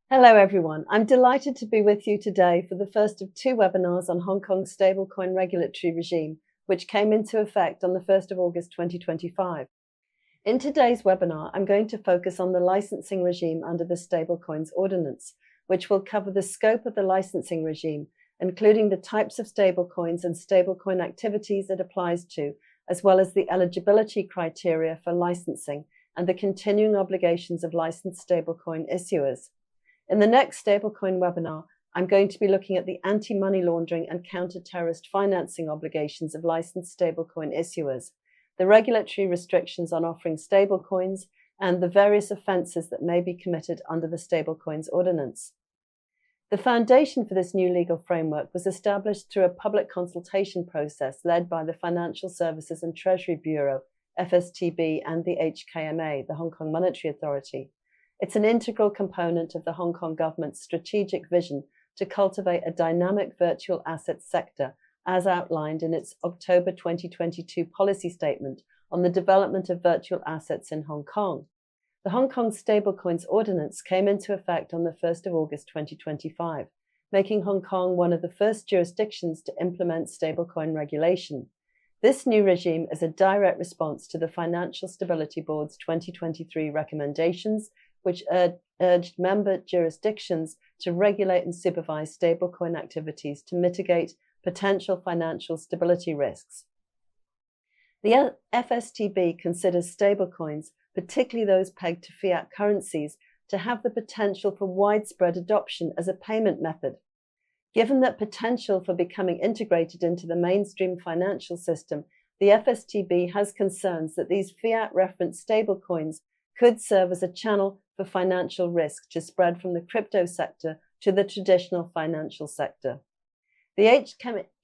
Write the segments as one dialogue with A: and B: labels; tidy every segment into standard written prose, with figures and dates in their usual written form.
A: Hello everyone, I'm delighted to be with you today for the first of two webinars on Hong Kong's stablecoin regulatory regime, which came into effect on the 1st of August 2025. In today's webinar, I'm going to focus on the licensing regime under the Stablecoins Ordinance, which will cover the scope of the licensing regime, including the types of stablecoins and stablecoin activities it applies to, as well as the eligibility criteria for licensing and the continuing obligations of licensed stablecoin issuers. In the next stablecoin webinar, I'm going to be looking at the anti-money laundering and counter-terrorist financing obligations of licensed stablecoin issuers, the regulatory restrictions on offering stablecoins, and the various offences that may be committed under the Stablecoins Ordinance. The foundation for this new legal framework was established through a public consultation process led by the Financial Services and Treasury Bureau, FSTB, and the HKMA, the Hong Kong Monetary Authority. It's an integral component of the Hong Kong government's strategic vision to cultivate a dynamic virtual asset sector, as outlined in its October 2022 policy statement on the development of virtual assets in Hong Kong. The Hong Kong Stablecoins Ordinance came into effect on the 1st of August 2025, making Hong Kong one of the first jurisdictions to implement stablecoin regulation. This new regime is a direct response to the Financial Stability Board's 2023 recommendations, which urged member jurisdictions to regulate and supervise stablecoin activities to mitigate potential financial stability risks. The FSTB considers stablecoins, particularly those pegged to fiat currencies, to have the potential for widespread adoption as a payment method. Given that potential for becoming integrated into the mainstream financial system, the FSTB has concerns that these fiat-referenced stablecoins could serve as a channel for financial risk to spread from the crypto sector to the traditional financial sector. The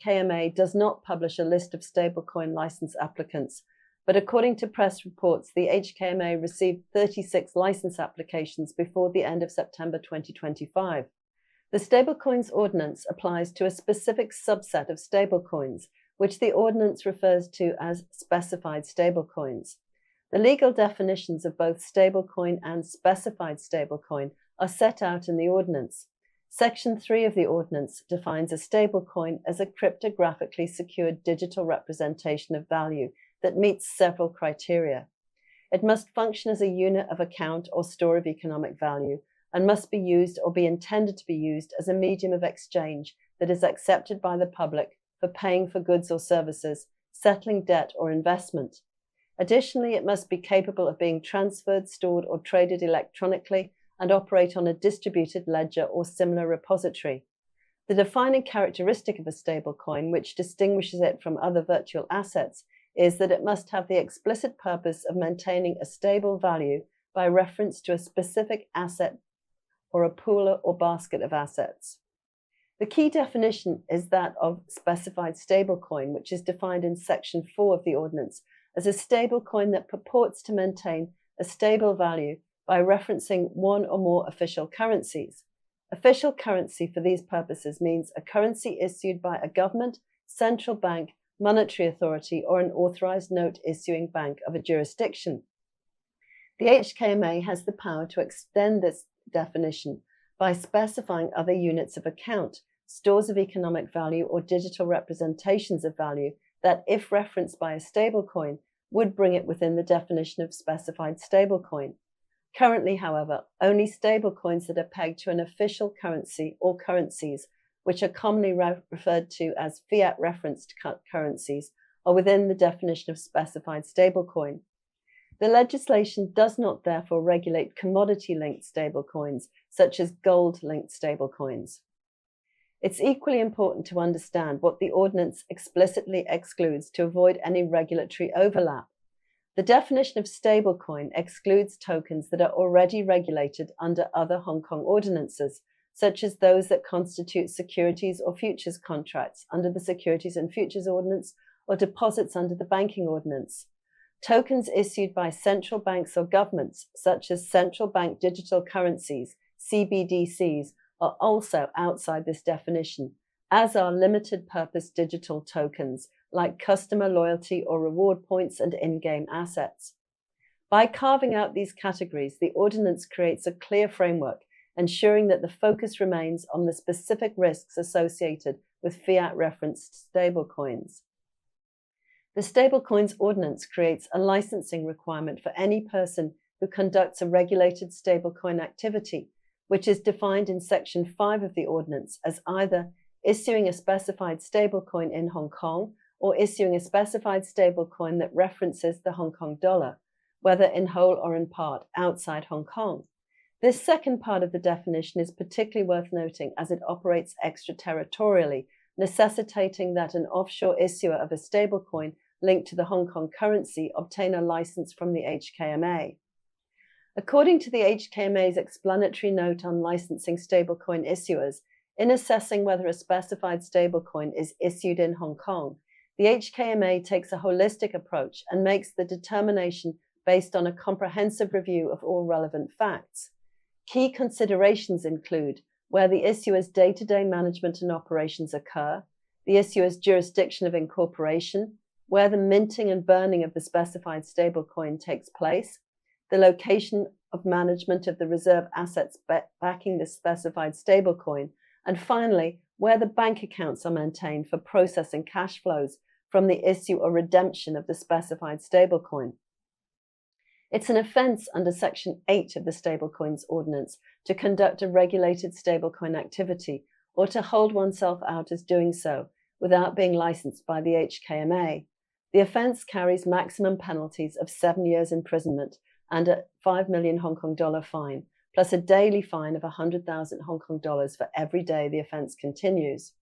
A: HKMA does not publish a list of stablecoin license applicants, but according to press reports, the HKMA received 36 license applications before the end of September 2025. The Stablecoins Ordinance applies to a specific subset of stablecoins, which the Ordinance refers to as specified stablecoins. The legal definitions of both stablecoin and specified stablecoin are set out in the Ordinance. Section 3 of the Ordinance defines a stablecoin as a cryptographically secured digital representation of value that meets several criteria. It must function as a unit of account or store of economic value, and must be used or be intended to be used as a medium of exchange that is accepted by the public for paying for goods or services, settling debt or investment. Additionally, it must be capable of being transferred, stored, or traded electronically and operate on a distributed ledger or similar repository. The defining characteristic of a stablecoin, which distinguishes it from other virtual assets, is that it must have the explicit purpose of maintaining a stable value by reference to a specific asset or a pool or basket of assets. The key definition is that of specified stablecoin, which is defined in Section 4 of the Ordinance as a stablecoin that purports to maintain a stable value by referencing one or more official currencies. Official currency for these purposes means a currency issued by a government, central bank, monetary authority, or an authorized note issuing bank of a jurisdiction. The HKMA has the power to extend this definition by specifying other units of account, stores of economic value, or digital representations of value that, if referenced by a stablecoin, would bring it within the definition of specified stablecoin. Currently, however, only stablecoins that are pegged to an official currency or currencies, which are commonly referred to as fiat-referenced currencies, are within the definition of specified stablecoin. The legislation does not therefore regulate commodity-linked stablecoins, such as gold-linked stablecoins. It's equally important to understand what the Ordinance explicitly excludes to avoid any regulatory overlap. The definition of stablecoin excludes tokens that are already regulated under other Hong Kong ordinances, such as those that constitute securities or futures contracts under the Securities and Futures Ordinance or deposits under the Banking Ordinance. Tokens issued by central banks or governments, such as central bank digital currencies, CBDCs, are also outside this definition, as are limited purpose digital tokens like customer loyalty or reward points and in-game assets. By carving out these categories, the Ordinance creates a clear framework ensuring that the focus remains on the specific risks associated with fiat-referenced stablecoins. The Stablecoins Ordinance creates a licensing requirement for any person who conducts a regulated stablecoin activity, which is defined in Section 5 of the Ordinance as either issuing a specified stablecoin in Hong Kong or issuing a specified stablecoin that references the Hong Kong dollar, whether in whole or in part, outside Hong Kong. This second part of the definition is particularly worth noting as it operates extraterritorially, necessitating that an offshore issuer of a stablecoin linked to the Hong Kong currency obtain a license from the HKMA. According to the HKMA's explanatory note on licensing stablecoin issuers, in assessing whether a specified stablecoin is issued in Hong Kong, the HKMA takes a holistic approach and makes the determination based on a comprehensive review of all relevant facts. Key considerations include where the issuer's day-to-day management and operations occur, the issuer's jurisdiction of incorporation, where the minting and burning of the specified stablecoin takes place, the location of management of the reserve assets backing the specified stablecoin, and finally, where the bank accounts are maintained for processing cash flows from the issue or redemption of the specified stablecoin. It's an offence under Section 8 of the Stablecoins Ordinance to conduct a regulated stablecoin activity or to hold oneself out as doing so without being licensed by the HKMA. The offence carries maximum penalties of 7 years imprisonment and a 5 million Hong Kong dollar fine, plus a daily fine of 100,000 Hong Kong dollars for every day the offence continues.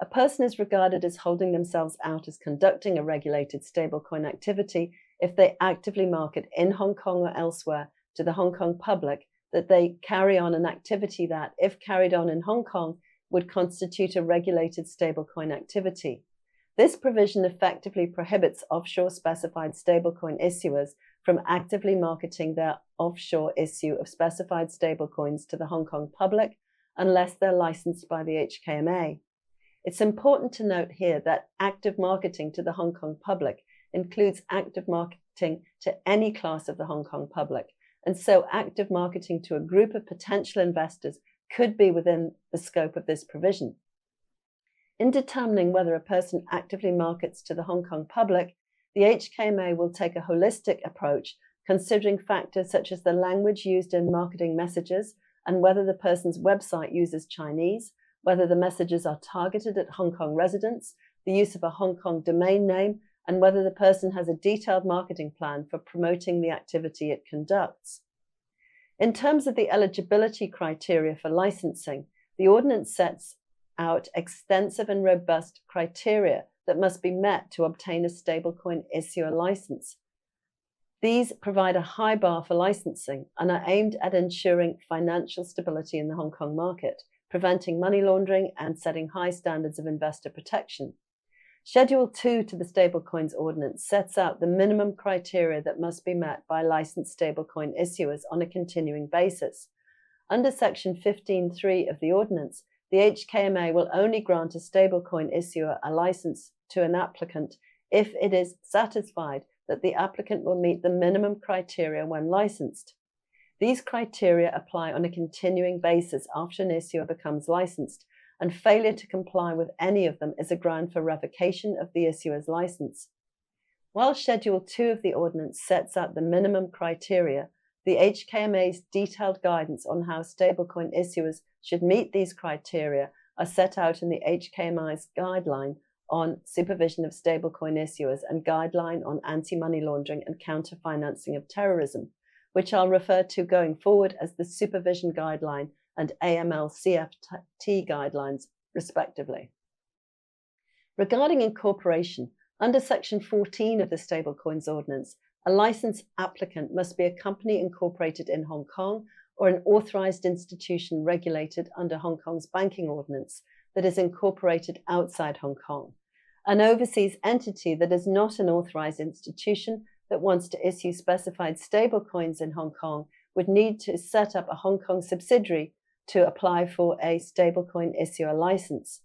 A: A person is regarded as holding themselves out as conducting a regulated stablecoin activity if they actively market in Hong Kong or elsewhere to the Hong Kong public that they carry on an activity that, if carried on in Hong Kong, would constitute a regulated stablecoin activity. This provision effectively prohibits offshore specified stablecoin issuers from actively marketing their offshore issue of specified stablecoins to the Hong Kong public unless they're licensed by the HKMA. It's important to note here that active marketing to the Hong Kong public includes active marketing to any class of the Hong Kong public, and so active marketing to a group of potential investors could be within the scope of this provision. In determining whether a person actively markets to the Hong Kong public, the HKMA will take a holistic approach, considering factors such as the language used in marketing messages and whether the person's website uses Chinese, whether the messages are targeted at Hong Kong residents, the use of a Hong Kong domain name, and whether the person has a detailed marketing plan for promoting the activity it conducts. In terms of the eligibility criteria for licensing, the Ordinance sets out extensive and robust criteria that must be met to obtain a stablecoin issuer license. These provide a high bar for licensing and are aimed at ensuring financial stability in the Hong Kong market, preventing money laundering and setting high standards of investor protection. Schedule 2 to the Stablecoins Ordinance sets out the minimum criteria that must be met by licensed stablecoin issuers on a continuing basis. Under Section 15.3 of the Ordinance, the HKMA will only grant a stablecoin issuer a license to an applicant if it is satisfied that the applicant will meet the minimum criteria when licensed. These criteria apply on a continuing basis after an issuer becomes licensed, and failure to comply with any of them is a ground for revocation of the issuer's license. While Schedule 2 of the Ordinance sets out the minimum criteria, the HKMA's detailed guidance on how stablecoin issuers should meet these criteria are set out in the HKMA's Guideline on Supervision of Stablecoin Issuers and Guideline on Anti-Money Laundering and Counter-Financing of Terrorism, which I'll refer to going forward as the Supervision Guideline and AML-CFT guidelines, respectively. Regarding incorporation, under Section 14 of the Stablecoins Ordinance, a licensed applicant must be a company incorporated in Hong Kong or an authorised institution regulated under Hong Kong's banking ordinance that is incorporated outside Hong Kong. An overseas entity that is not an authorised institution that wants to issue specified stablecoins in Hong Kong would need to set up a Hong Kong subsidiary to apply for a stablecoin issuer license.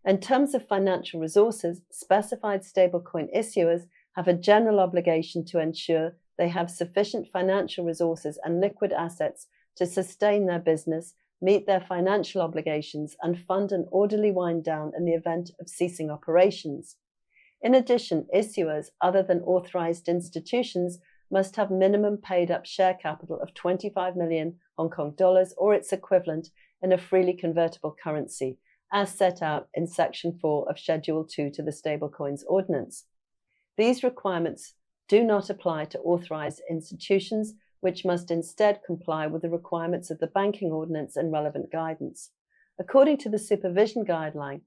A: In terms of financial resources, specified stablecoin issuers have a general obligation to ensure they have sufficient financial resources and liquid assets to sustain their business, meet their financial obligations, and fund an orderly wind down in the event of ceasing operations. In addition, issuers other than authorized institutions must have minimum paid-up share capital of 25 million Hong Kong dollars or its equivalent in a freely convertible currency, as set out in Section 4 of Schedule 2 to the Stablecoins Ordinance. These requirements do not apply to authorized institutions, which must instead comply with the requirements of the Banking Ordinance and relevant guidance. According to the Supervision Guideline,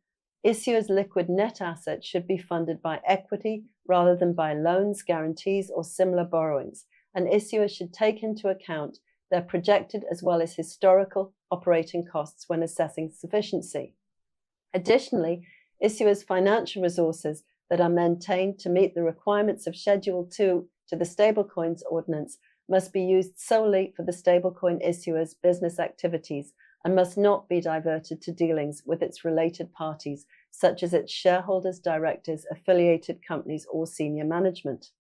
A: issuers' liquid net assets should be funded by equity rather than by loans, guarantees, or similar borrowings, and issuers should take into account their projected as well as historical operating costs when assessing sufficiency. Additionally, issuers' financial resources that are maintained to meet the requirements of Schedule 2 to the Stablecoins Ordinance must be used solely for the stablecoin issuer's business activities and must not be diverted to dealings with its related parties, such as its shareholders, directors, affiliated companies, or senior management.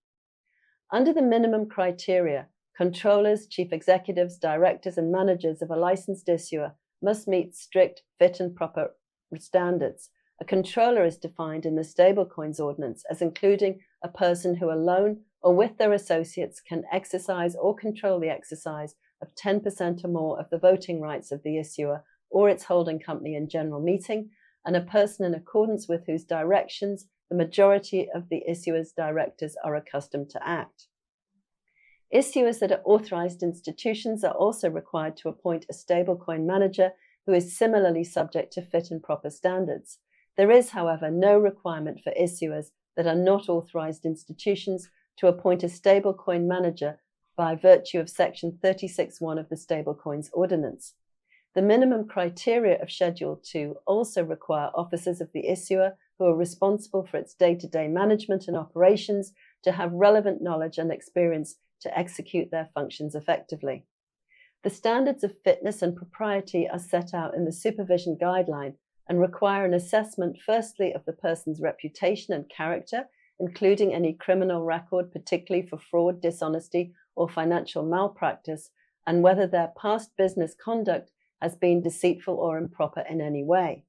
A: Under the minimum criteria, controllers, chief executives, directors, and managers of a licensed issuer must meet strict fit and proper standards. A controller is defined in the Stablecoins Ordinance as including a person who alone or with their associates can exercise or control the exercise of 10% or more of the voting rights of the issuer or its holding company in general meeting, and a person in accordance with whose directions the majority of the issuer's directors are accustomed to act. Issuers that are authorized institutions are also required to appoint a stablecoin manager who is similarly subject to fit and proper standards. There is, however, no requirement for issuers that are not authorized institutions to appoint a stablecoin manager by virtue of Section 36(1) of the Stablecoins Ordinance. The minimum criteria of Schedule 2 also require officers of the issuer who are responsible for its day-to-day management and operations to have relevant knowledge and experience to execute their functions effectively. The standards of fitness and propriety are set out in the Supervision Guideline and require an assessment firstly of the person's reputation and character, including any criminal record, particularly for fraud, dishonesty, or financial malpractice, and whether their past business conduct has been deceitful or improper in any way.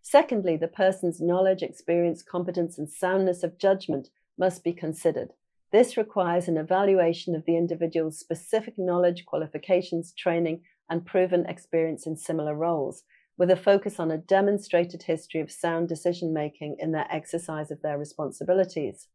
A: Secondly, the person's knowledge, experience, competence, and soundness of judgment must be considered. This requires an evaluation of the individual's specific knowledge, qualifications, training, and proven experience in similar roles, with a focus on a demonstrated history of sound decision-making in their exercise of their responsibilities.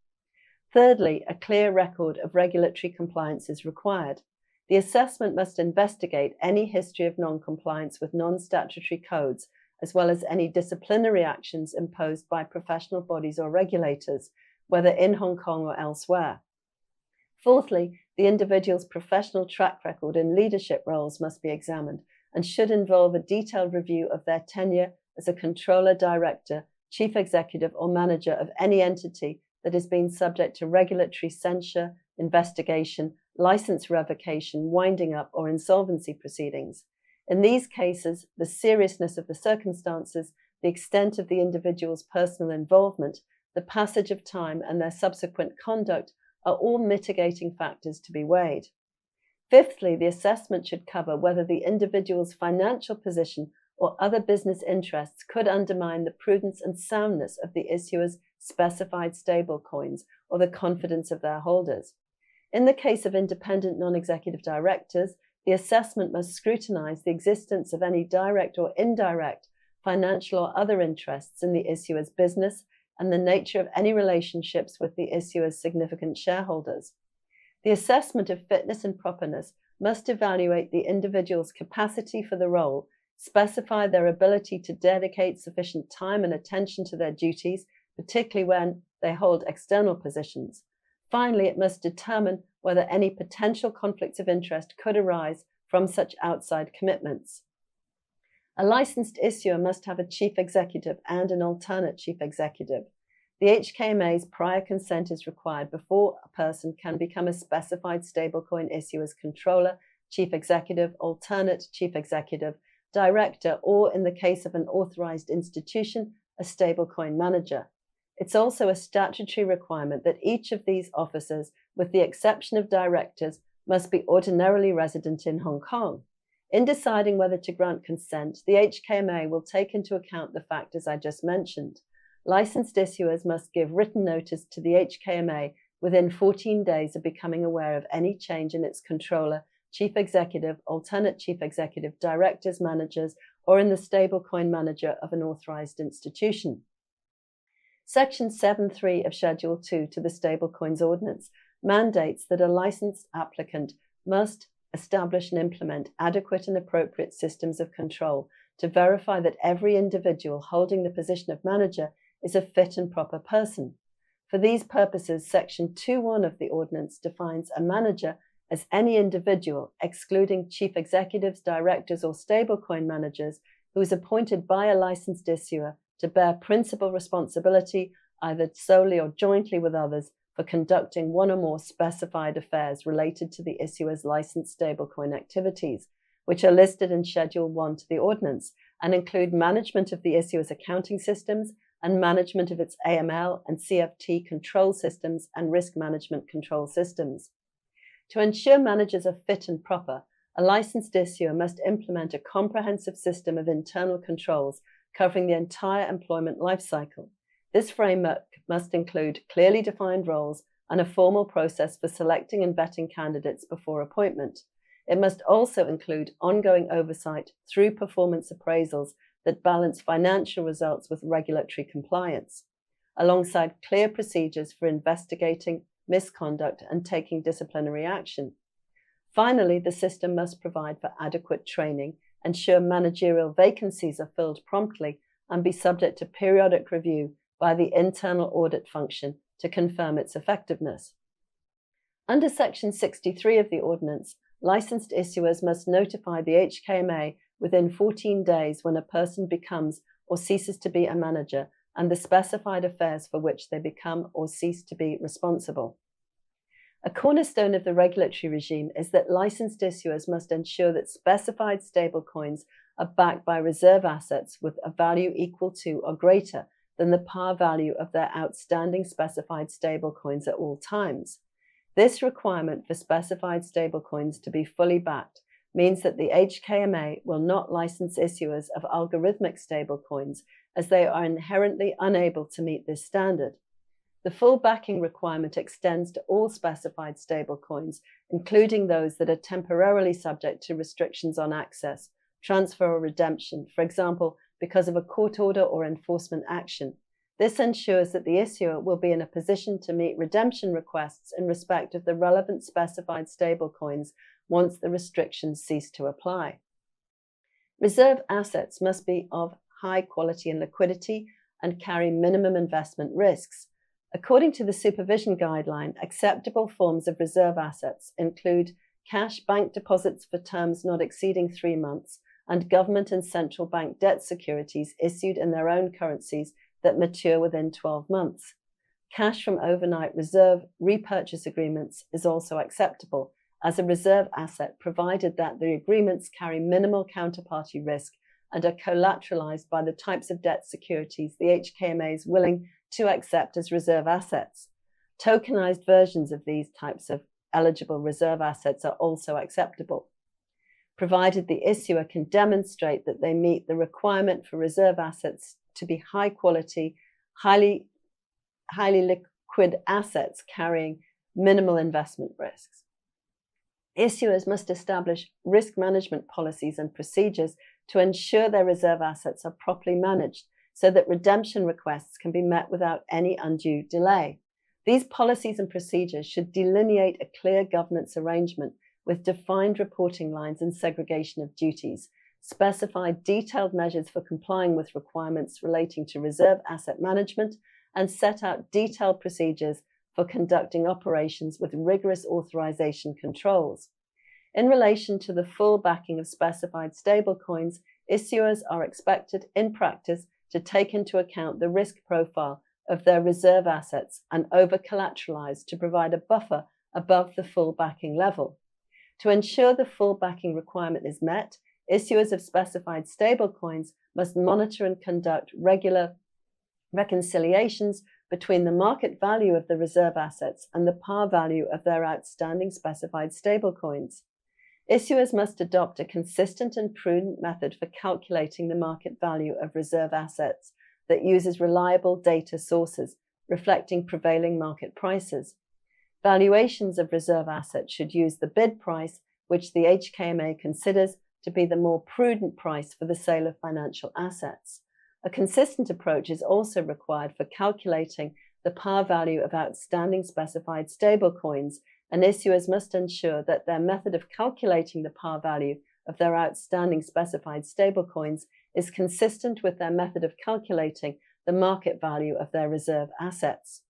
A: Thirdly, a clear record of regulatory compliance is required. The assessment must investigate any history of non-compliance with non-statutory codes, as well as any disciplinary actions imposed by professional bodies or regulators, whether in Hong Kong or elsewhere. Fourthly, the individual's professional track record in leadership roles must be examined and should involve a detailed review of their tenure as a controller, director, chief executive, or manager of any entity that has been subject to regulatory censure, investigation, license revocation, winding up, or insolvency proceedings. In these cases, the seriousness of the circumstances, the extent of the individual's personal involvement, the passage of time, and their subsequent conduct are all mitigating factors to be weighed. Fifthly, the assessment should cover whether the individual's financial position or other business interests could undermine the prudence and soundness of the issuer's specified stablecoins or the confidence of their holders. In the case of independent non-executive directors, the assessment must scrutinize the existence of any direct or indirect financial or other interests in the issuer's business and the nature of any relationships with the issuer's significant shareholders. The assessment of fitness and properness must evaluate the individual's capacity for the role, specify their ability to dedicate sufficient time and attention to their duties, particularly when they hold external positions. Finally, it must determine whether any potential conflicts of interest could arise from such outside commitments. A licensed issuer must have a chief executive and an alternate chief executive. The HKMA's prior consent is required before a person can become a specified stablecoin issuer's controller, chief executive, alternate chief executive, director, or in the case of an authorized institution, a stablecoin manager. It's also a statutory requirement that each of these officers, with the exception of directors, must be ordinarily resident in Hong Kong. In deciding whether to grant consent, the HKMA will take into account the factors I just mentioned. Licensed issuers must give written notice to the HKMA within 14 days of becoming aware of any change in its controller, chief executive, alternate chief executive, directors, managers, or in the stablecoin manager of an authorized institution. Section 7.3 of Schedule 2 to the Stablecoins Ordinance mandates that a licensed applicant must establish and implement adequate and appropriate systems of control to verify that every individual holding the position of manager is a fit and proper person. For these purposes, Section 2.1 of the Ordinance defines a manager as any individual, excluding chief executives, directors, or stablecoin managers, who is appointed by a licensed issuer to bear principal responsibility, either solely or jointly with others, for conducting one or more specified affairs related to the issuer's licensed stablecoin activities, which are listed in Schedule 1 to the Ordinance and include management of the issuer's accounting systems and management of its AML and CFT control systems and risk management control systems. To ensure managers are fit and proper, a licensed issuer must implement a comprehensive system of internal controls covering the entire employment lifecycle. This framework must include clearly defined roles and a formal process for selecting and vetting candidates before appointment. It must also include ongoing oversight through performance appraisals that balance financial results with regulatory compliance, alongside clear procedures for investigating misconduct and taking disciplinary action. Finally, the system must provide for adequate training, ensure managerial vacancies are filled promptly, and be subject to periodic review by the internal audit function to confirm its effectiveness. Under Section 63 of the Ordinance, licensed issuers must notify the HKMA within 14 days when a person becomes or ceases to be a manager and the specified affairs for which they become or cease to be responsible. A cornerstone of the regulatory regime is that licensed issuers must ensure that specified stablecoins are backed by reserve assets with a value equal to or greater than the par value of their outstanding specified stablecoins at all times. This requirement for specified stablecoins to be fully backed means that the HKMA will not license issuers of algorithmic stablecoins, as they are inherently unable to meet this standard. The full backing requirement extends to all specified stablecoins, including those that are temporarily subject to restrictions on access, transfer, or redemption, for example, because of a court order or enforcement action. This ensures that the issuer will be in a position to meet redemption requests in respect of the relevant specified stablecoins once the restrictions cease to apply. Reserve assets must be of high quality and liquidity and carry minimum investment risks. According to the Supervision Guideline, acceptable forms of reserve assets include cash bank deposits for terms not exceeding 3 months and government and central bank debt securities issued in their own currencies that mature within 12 months. Cash from overnight reserve repurchase agreements is also acceptable as a reserve asset, provided that the agreements carry minimal counterparty risk and are collateralized by the types of debt securities the HKMA is willing to accept as reserve assets. Tokenized versions of these types of eligible reserve assets are also acceptable, provided the issuer can demonstrate that they meet the requirement for reserve assets to be high quality, highly liquid assets carrying minimal investment risks. Issuers must establish risk management policies and procedures to ensure their reserve assets are properly managed so that redemption requests can be met without any undue delay. These policies and procedures should delineate a clear governance arrangement with defined reporting lines and segregation of duties, specify detailed measures for complying with requirements relating to reserve asset management, and set out detailed procedures for conducting operations with rigorous authorization controls. In relation to the full backing of specified stablecoins, issuers are expected in practice to take into account the risk profile of their reserve assets and over-collateralize to provide a buffer above the full backing level. To ensure the full backing requirement is met, issuers of specified stablecoins must monitor and conduct regular reconciliations between the market value of the reserve assets and the par value of their outstanding specified stablecoins. Issuers must adopt a consistent and prudent method for calculating the market value of reserve assets that uses reliable data sources reflecting prevailing market prices. Valuations of reserve assets should use the bid price, which the HKMA considers to be the more prudent price for the sale of financial assets. A consistent approach is also required for calculating the par value of outstanding specified stablecoins, and issuers must ensure that their method of calculating the par value of their outstanding specified stablecoins is consistent with their method of calculating the market value of their reserve assets.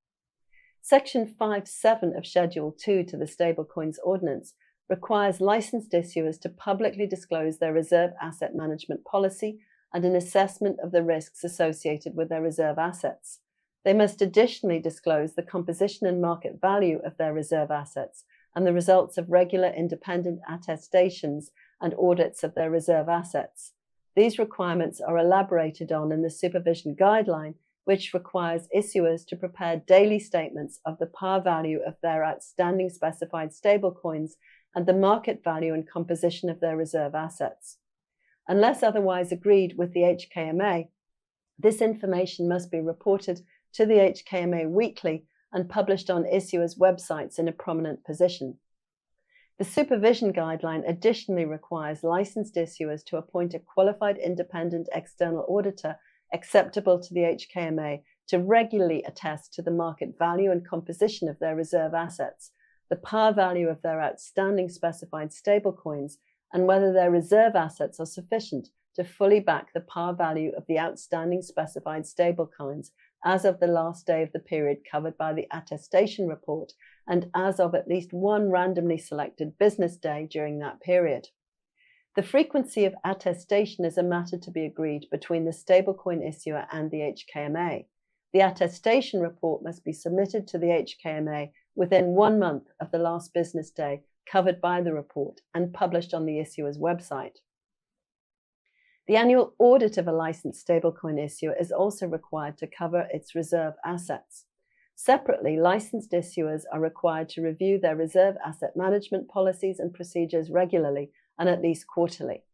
A: Section 5.7 of Schedule 2 to the Stablecoins Ordinance requires licensed issuers to publicly disclose their reserve asset management policy and an assessment of the risks associated with their reserve assets. They must additionally disclose the composition and market value of their reserve assets and the results of regular independent attestations and audits of their reserve assets. These requirements are elaborated on in the Supervision Guideline, which requires issuers to prepare daily statements of the par value of their outstanding specified stablecoins and the market value and composition of their reserve assets. Unless otherwise agreed with the HKMA, this information must be reported to the HKMA weekly and published on issuers' websites in a prominent position. The Supervision Guideline additionally requires licensed issuers to appoint a qualified independent external auditor acceptable to the HKMA to regularly attest to the market value and composition of their reserve assets, the par value of their outstanding specified stablecoins, and whether their reserve assets are sufficient to fully back the par value of the outstanding specified stablecoins as of the last day of the period covered by the attestation report and as of at least one randomly selected business day during that period. The frequency of attestation is a matter to be agreed between the stablecoin issuer and the HKMA. The attestation report must be submitted to the HKMA within 1 month of the last business day covered by the report and published on the issuer's website. The annual audit of a licensed stablecoin issuer is also required to cover its reserve assets. Separately, licensed issuers are required to review their reserve asset management policies and procedures regularly and at least quarterly.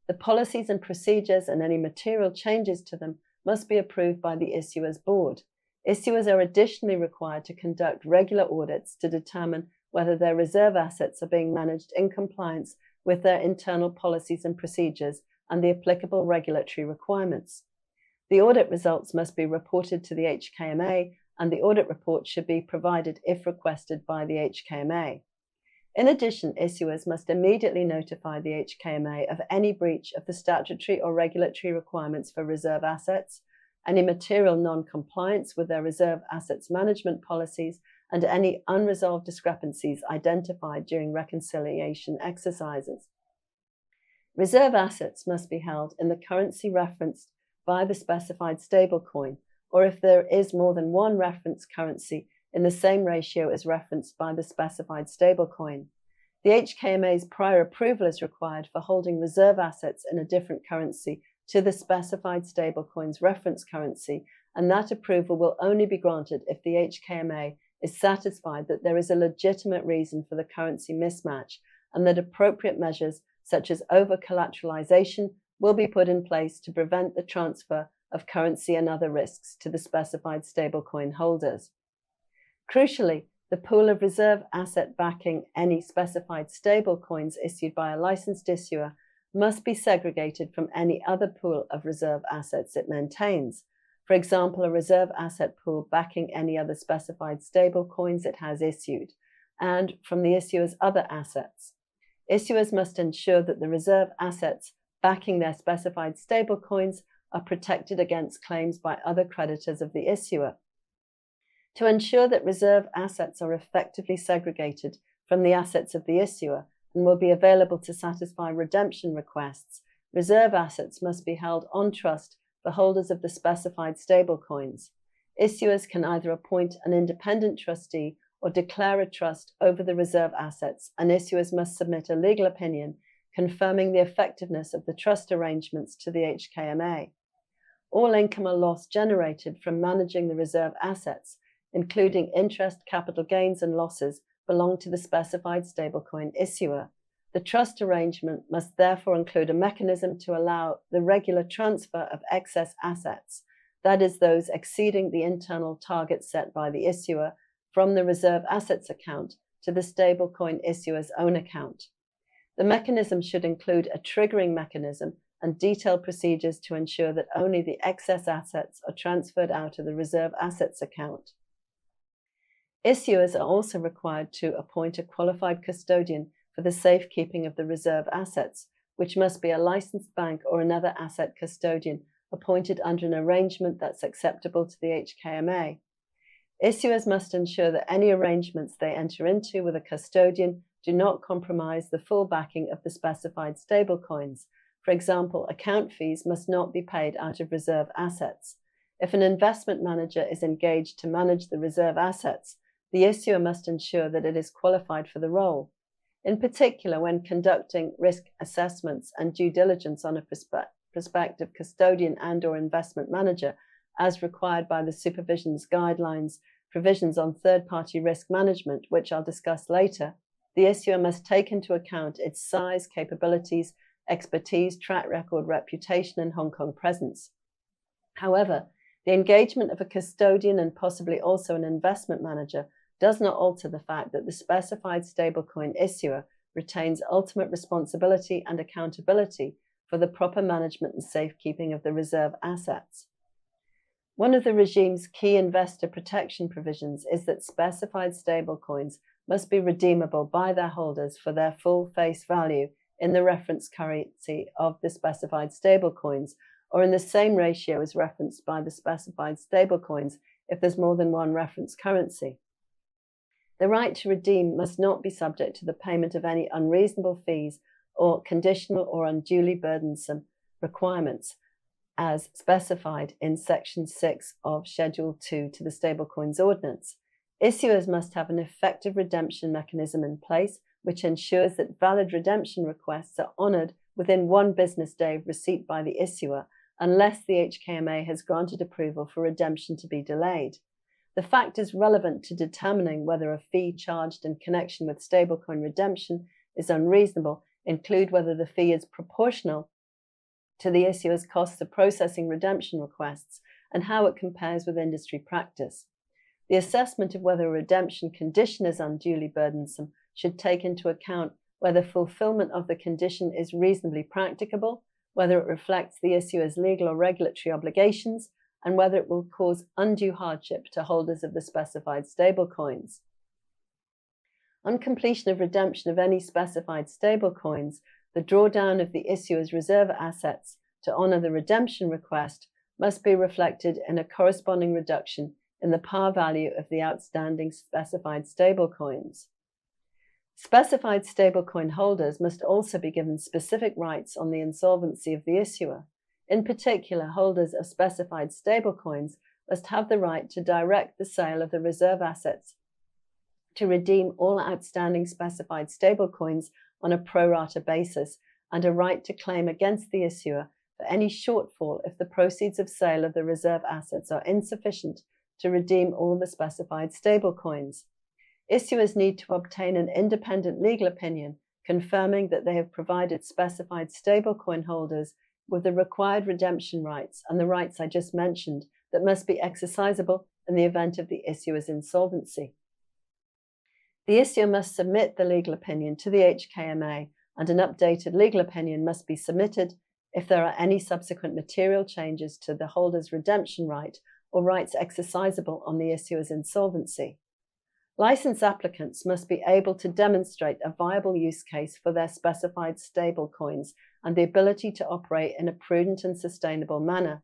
A: The policies and procedures and any material changes to them must be approved by the issuer's board. Issuers are additionally required to conduct regular audits to determine whether their reserve assets are being managed in compliance with their internal policies and procedures and the applicable regulatory requirements. The audit results must be reported to the HKMA, and the audit report should be provided if requested by the HKMA. In addition, issuers must immediately notify the HKMA of any breach of the statutory or regulatory requirements for reserve assets, any material non-compliance with their reserve assets management policies, and any unresolved discrepancies identified during reconciliation exercises. Reserve assets must be held in the currency referenced by the specified stablecoin, or if there is more than one reference currency, in the same ratio as referenced by the specified stablecoin. The HKMA's prior approval is required for holding reserve assets in a different currency to the specified stablecoin's reference currency, and that approval will only be granted if the HKMA is satisfied that there is a legitimate reason for the currency mismatch and that appropriate measures such as over-collateralization will be put in place to prevent the transfer of currency and other risks to the specified stablecoin holders. Crucially, the pool of reserve asset backing any specified stablecoins issued by a licensed issuer must be segregated from any other pool of reserve assets it maintains. For example, a reserve asset pool backing any other specified stablecoins it has issued, and from the issuer's other assets. Issuers must ensure that the reserve assets backing their specified stablecoins are protected against claims by other creditors of the issuer. To ensure that reserve assets are effectively segregated from the assets of the issuer and will be available to satisfy redemption requests, reserve assets must be held on trust for holders of the specified stablecoins. Issuers can either appoint an independent trustee or declare a trust over the reserve assets, and issuers must submit a legal opinion confirming the effectiveness of the trust arrangements to the HKMA. All income or loss generated from managing the reserve assets, including interest, capital gains, and losses, belong to the specified stablecoin issuer. The trust arrangement must therefore include a mechanism to allow the regular transfer of excess assets, that is, those exceeding the internal target set by the issuer, from the reserve assets account to the stablecoin issuer's own account. The mechanism should include a triggering mechanism and detailed procedures to ensure that only the excess assets are transferred out of the reserve assets account. Issuers are also required to appoint a qualified custodian for the safekeeping of the reserve assets, which must be a licensed bank or another asset custodian appointed under an arrangement that's acceptable to the HKMA. Issuers must ensure that any arrangements they enter into with a custodian do not compromise the full backing of the specified stablecoins. For example, account fees must not be paid out of reserve assets. If an investment manager is engaged to manage the reserve assets, the issuer must ensure that it is qualified for the role. In particular, when conducting risk assessments and due diligence on a prospective custodian and/or investment manager, as required by the supervision's guidelines, provisions on third-party risk management, which I'll discuss later, the issuer must take into account its size, capabilities, expertise, track record, reputation, and Hong Kong presence. However, the engagement of a custodian and possibly also an investment manager does not alter the fact that the specified stablecoin issuer retains ultimate responsibility and accountability for the proper management and safekeeping of the reserve assets. One of the regime's key investor protection provisions is that specified stablecoins must be redeemable by their holders for their full face value in the reference currency of the specified stablecoins, or in the same ratio as referenced by the specified stablecoins if there's more than one reference currency. The right to redeem must not be subject to the payment of any unreasonable fees or conditional or unduly burdensome requirements as specified in Section 6 of Schedule 2 to the Stablecoins Ordinance. Issuers must have an effective redemption mechanism in place which ensures that valid redemption requests are honoured within 1 business day of receipt by the issuer, unless the HKMA has granted approval for redemption to be delayed. The factors relevant to determining whether a fee charged in connection with stablecoin redemption is unreasonable include whether the fee is proportional to the issuer's costs of processing redemption requests and how it compares with industry practice. The assessment of whether a redemption condition is unduly burdensome should take into account whether fulfillment of the condition is reasonably practicable, whether it reflects the issuer's legal or regulatory obligations, and whether it will cause undue hardship to holders of the specified stablecoins. On completion of redemption of any specified stablecoins, the drawdown of the issuer's reserve assets to honour the redemption request must be reflected in a corresponding reduction in the par value of the outstanding specified stablecoins. Specified stablecoin holders must also be given specific rights on the insolvency of the issuer. In particular, holders of specified stablecoins must have the right to direct the sale of the reserve assets to redeem all outstanding specified stablecoins on a pro rata basis, and a right to claim against the issuer for any shortfall if the proceeds of sale of the reserve assets are insufficient to redeem all the specified stablecoins. Issuers need to obtain an independent legal opinion confirming that they have provided specified stablecoin holders with the required redemption rights and the rights I just mentioned that must be exercisable in the event of the issuer's insolvency. The issuer must submit the legal opinion to the HKMA, and an updated legal opinion must be submitted if there are any subsequent material changes to the holder's redemption right or rights exercisable on the issuer's insolvency. License applicants must be able to demonstrate a viable use case for their specified stablecoins and the ability to operate in a prudent and sustainable manner.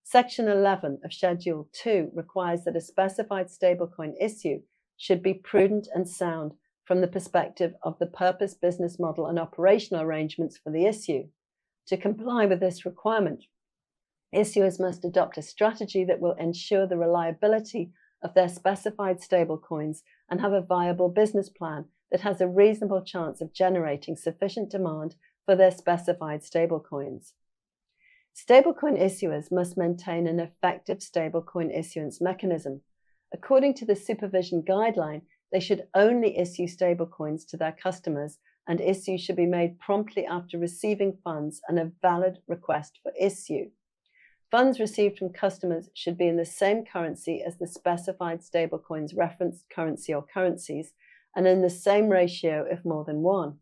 A: Section 11 of Schedule 2 requires that a specified stablecoin issue should be prudent and sound from the perspective of the purpose, business model, and operational arrangements for the issue. To comply with this requirement, issuers must adopt a strategy that will ensure the reliability of their specified stablecoins and have a viable business plan that has a reasonable chance of generating sufficient demand for their specified stablecoins. Stablecoin issuers must maintain an effective stablecoin issuance mechanism. According to the supervision guideline, they should only issue stablecoins to their customers and issue should be made promptly after receiving funds and a valid request for issue. Funds received from customers should be in the same currency as the specified stablecoin's referenced currency or currencies, and in the same ratio if more than one.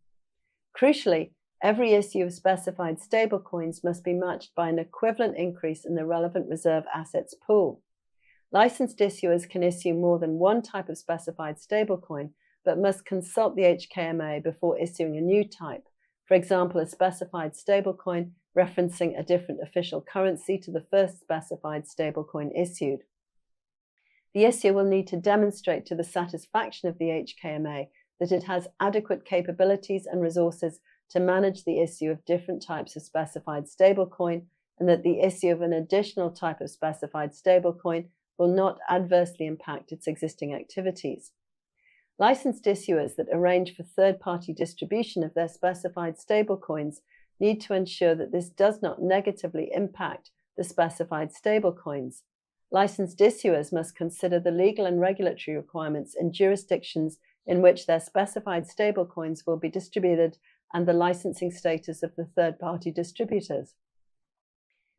A: Crucially, every issue of specified stablecoins must be matched by an equivalent increase in the relevant reserve assets pool. Licensed issuers can issue more than one type of specified stablecoin, but must consult the HKMA before issuing a new type, for example, a specified stablecoin referencing a different official currency to the first specified stablecoin issued. The issuer will need to demonstrate to the satisfaction of the HKMA that it has adequate capabilities and resources to manage the issue of different types of specified stablecoin, and that the issue of an additional type of specified stablecoin will not adversely impact its existing activities. Licensed issuers that arrange for third-party distribution of their specified stablecoins need to ensure that this does not negatively impact the specified stablecoins. Licensed issuers must consider the legal and regulatory requirements in jurisdictions in which their specified stablecoins will be distributed and the licensing status of the third-party distributors.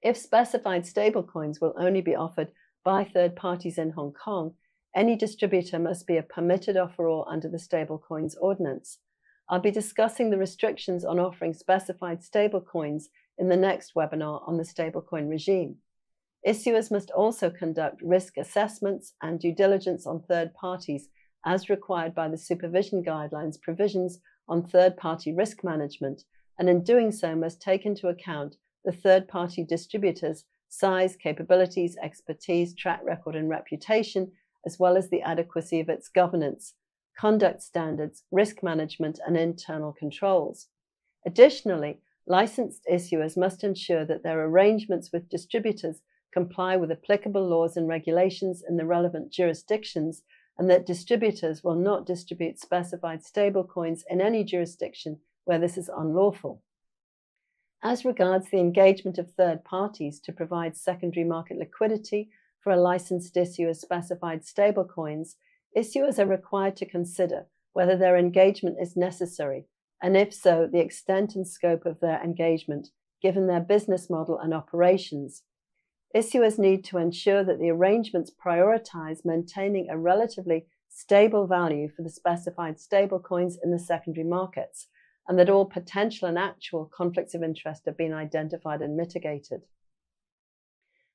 A: If specified stablecoins will only be offered by third parties in Hong Kong, any distributor must be a permitted offeror under the Stablecoins Ordinance. I'll be discussing the restrictions on offering specified stablecoins in the next webinar on the stablecoin regime. Issuers must also conduct risk assessments and due diligence on third parties as required by the Supervision Guidelines provisions on third-party risk management, and in doing so must take into account the third-party distributor's size, capabilities, expertise, track record and reputation, as well as the adequacy of its governance, conduct standards, risk management, and internal controls. Additionally, licensed issuers must ensure that their arrangements with distributors comply with applicable laws and regulations in the relevant jurisdictions, and that distributors will not distribute specified stablecoins in any jurisdiction where this is unlawful. As regards the engagement of third parties to provide secondary market liquidity for a licensed issuer's specified stablecoins, issuers are required to consider whether their engagement is necessary, and if so, the extent and scope of their engagement, given their business model and operations. Issuers need to ensure that the arrangements prioritize maintaining a relatively stable value for the specified stablecoins in the secondary markets, and that all potential and actual conflicts of interest have been identified and mitigated.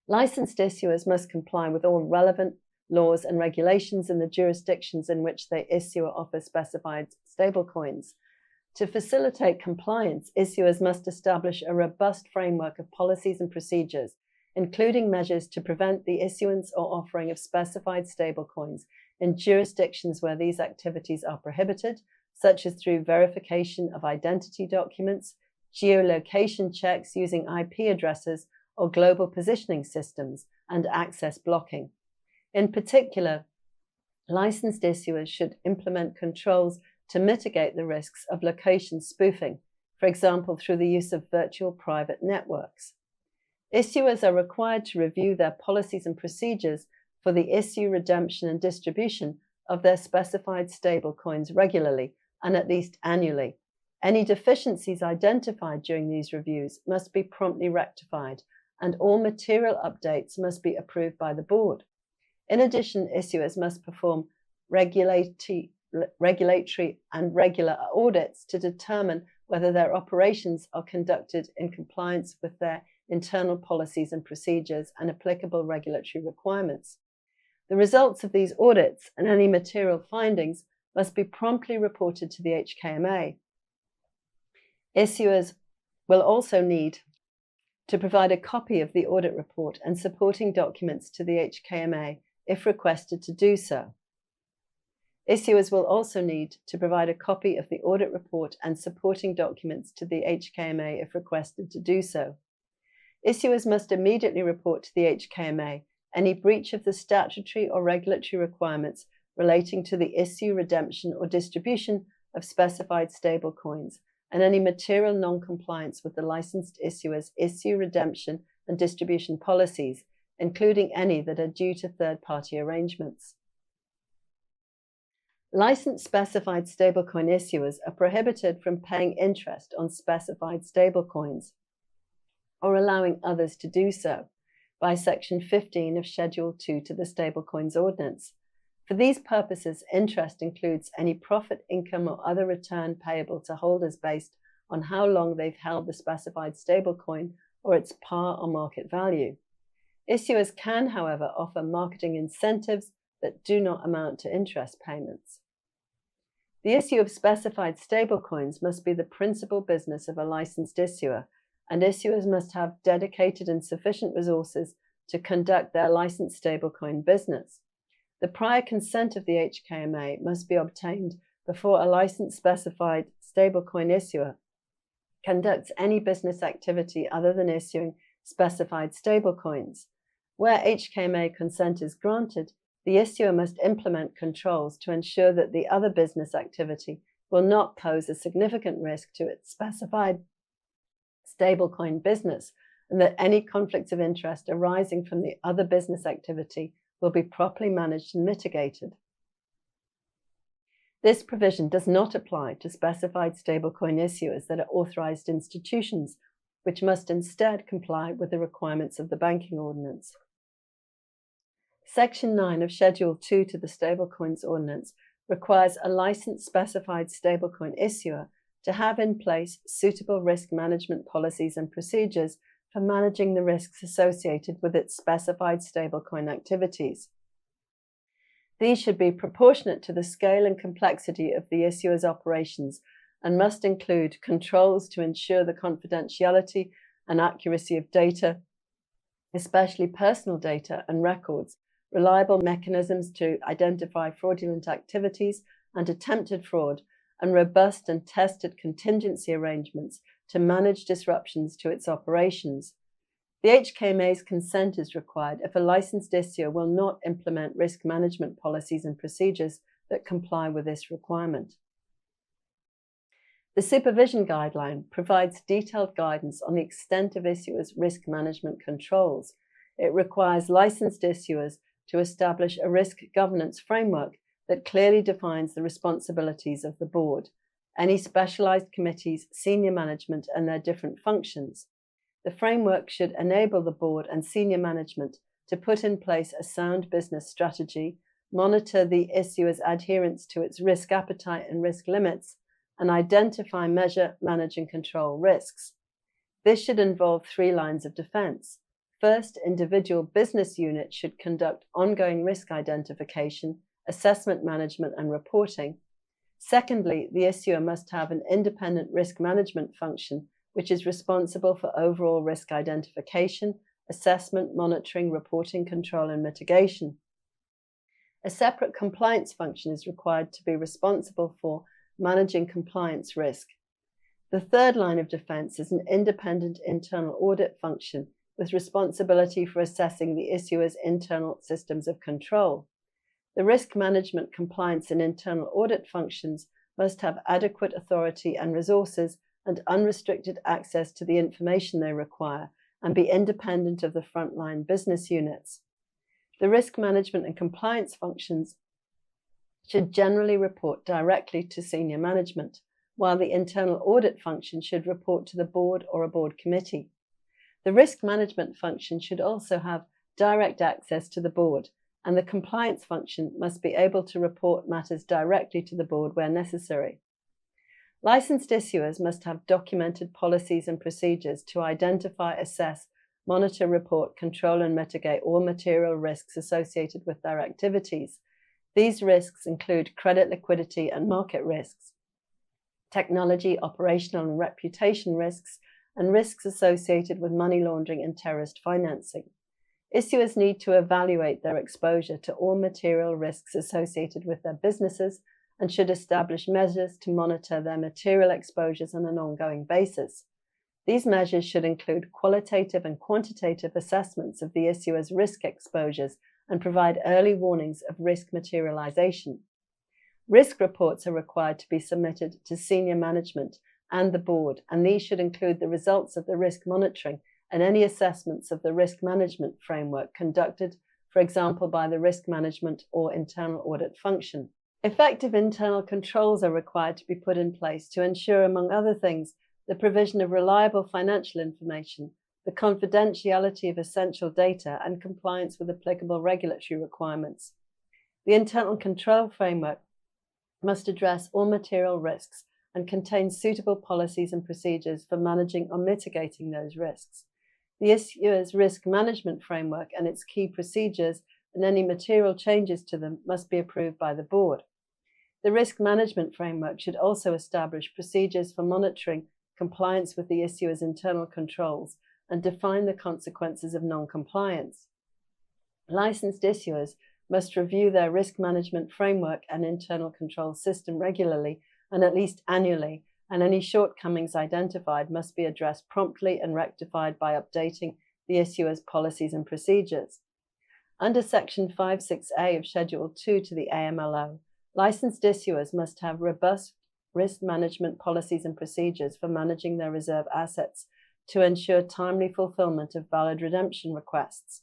A: Licensed issuers must comply with all relevant laws and regulations in the jurisdictions in which they issue or offer specified stablecoins. To facilitate compliance, issuers must establish a robust framework of policies and procedures, including measures to prevent the issuance or offering of specified stablecoins in jurisdictions where these activities are prohibited, such as through verification of identity documents, geolocation checks using IP addresses or global positioning systems, and access blocking. In particular, licensed issuers should implement controls to mitigate the risks of location spoofing, for example, through the use of virtual private networks. Issuers are required to review their policies and procedures for the issue, redemption, and distribution of their specified stablecoins regularly and at least annually. Any deficiencies identified during these reviews must be promptly rectified, and all material updates must be approved by the board. In addition, issuers must perform regulatory and regular audits to determine whether their operations are conducted in compliance with their internal policies and procedures and applicable regulatory requirements. The results of these audits and any material findings must be promptly reported to the HKMA. Issuers will also need to provide a copy of the audit report and supporting documents to the HKMA if requested to do so. Issuers will also need to provide a copy of the audit report and supporting documents to the HKMA if requested to do so. Issuers must immediately report to the HKMA any breach of the statutory or regulatory requirements relating to the issue, redemption, or distribution of specified stablecoins, and any material non-compliance with the licensed issuer's issue, redemption, and distribution policies, including any that are due to third-party arrangements. Licensed specified stablecoin issuers are prohibited from paying interest on specified stablecoins or allowing others to do so by Section 15 of Schedule 2 to the Stablecoins Ordinance. For these purposes, interest includes any profit, income, or other return payable to holders based on how long they've held the specified stablecoin or its par or market value. Issuers can, however, offer marketing incentives that do not amount to interest payments. The issue of specified stablecoins must be the principal business of a licensed issuer, and issuers must have dedicated and sufficient resources to conduct their licensed stablecoin business. The prior consent of the HKMA must be obtained before a licensed specified stablecoin issuer conducts any business activity other than issuing specified stablecoins. Where HKMA consent is granted, the issuer must implement controls to ensure that the other business activity will not pose a significant risk to its specified stablecoin business, and that any conflicts of interest arising from the other business activity will be properly managed and mitigated. This provision does not apply to specified stablecoin issuers that are authorized institutions, which must instead comply with the requirements of the Banking Ordinance. Section 9 of Schedule 2 to the Stablecoins Ordinance requires a licensed specified stablecoin issuer to have in place suitable risk management policies and procedures for managing the risks associated with its specified stablecoin activities. These should be proportionate to the scale and complexity of the issuer's operations and must include controls to ensure the confidentiality and accuracy of data, especially personal data and records, reliable mechanisms to identify fraudulent activities and attempted fraud, and robust and tested contingency arrangements to manage disruptions to its operations. The HKMA's consent is required if a licensed issuer will not implement risk management policies and procedures that comply with this requirement. The Supervision Guideline provides detailed guidance on the extent of issuers' risk management controls. It requires licensed issuers to establish a risk governance framework that clearly defines the responsibilities of the board, any specialized committees, senior management, and their different functions. The framework should enable the board and senior management to put in place a sound business strategy, monitor the issuer's adherence to its risk appetite and risk limits, and identify, measure, manage, and control risks. This should involve 3 lines of defense. First, individual business units should conduct ongoing risk identification, assessment management, and reporting. Secondly, the issuer must have an independent risk management function, which is responsible for overall risk identification, assessment, monitoring, reporting, control, and mitigation. A separate compliance function is required to be responsible for managing compliance risk. The third line of defense is an independent internal audit function with responsibility for assessing the issuer's internal systems of control. The risk management, compliance, and internal audit functions must have adequate authority and resources and unrestricted access to the information they require and be independent of the frontline business units. The risk management and compliance functions should generally report directly to senior management, while the internal audit function should report to the board or a board committee. The risk management function should also have direct access to the board, and the compliance function must be able to report matters directly to the board where necessary. Licensed issuers must have documented policies and procedures to identify, assess, monitor, report, control, and mitigate all material risks associated with their activities. These risks include credit, liquidity, and market risks, technology, operational, and reputation risks, and risks associated with money laundering and terrorist financing. Issuers need to evaluate their exposure to all material risks associated with their businesses and should establish measures to monitor their material exposures on an ongoing basis. These measures should include qualitative and quantitative assessments of the issuer's risk exposures and provide early warnings of risk materialization. Risk reports are required to be submitted to senior management and the board, and these should include the results of the risk monitoring and any assessments of the risk management framework conducted, for example, by the risk management or internal audit function. Effective internal controls are required to be put in place to ensure, among other things, the provision of reliable financial information, the confidentiality of essential data, and compliance with applicable regulatory requirements. The internal control framework must address all material risks and contain suitable policies and procedures for managing or mitigating those risks. The issuer's risk management framework and its key procedures and any material changes to them must be approved by the board. The risk management framework should also establish procedures for monitoring compliance with the issuer's internal controls and define the consequences of non-compliance. Licensed issuers must review their risk management framework and internal control system regularly and at least annually, and any shortcomings identified must be addressed promptly and rectified by updating the issuer's policies and procedures. Under Section 56A of Schedule 2 to the AMLO, licensed issuers must have robust risk management policies and procedures for managing their reserve assets to ensure timely fulfillment of valid redemption requests.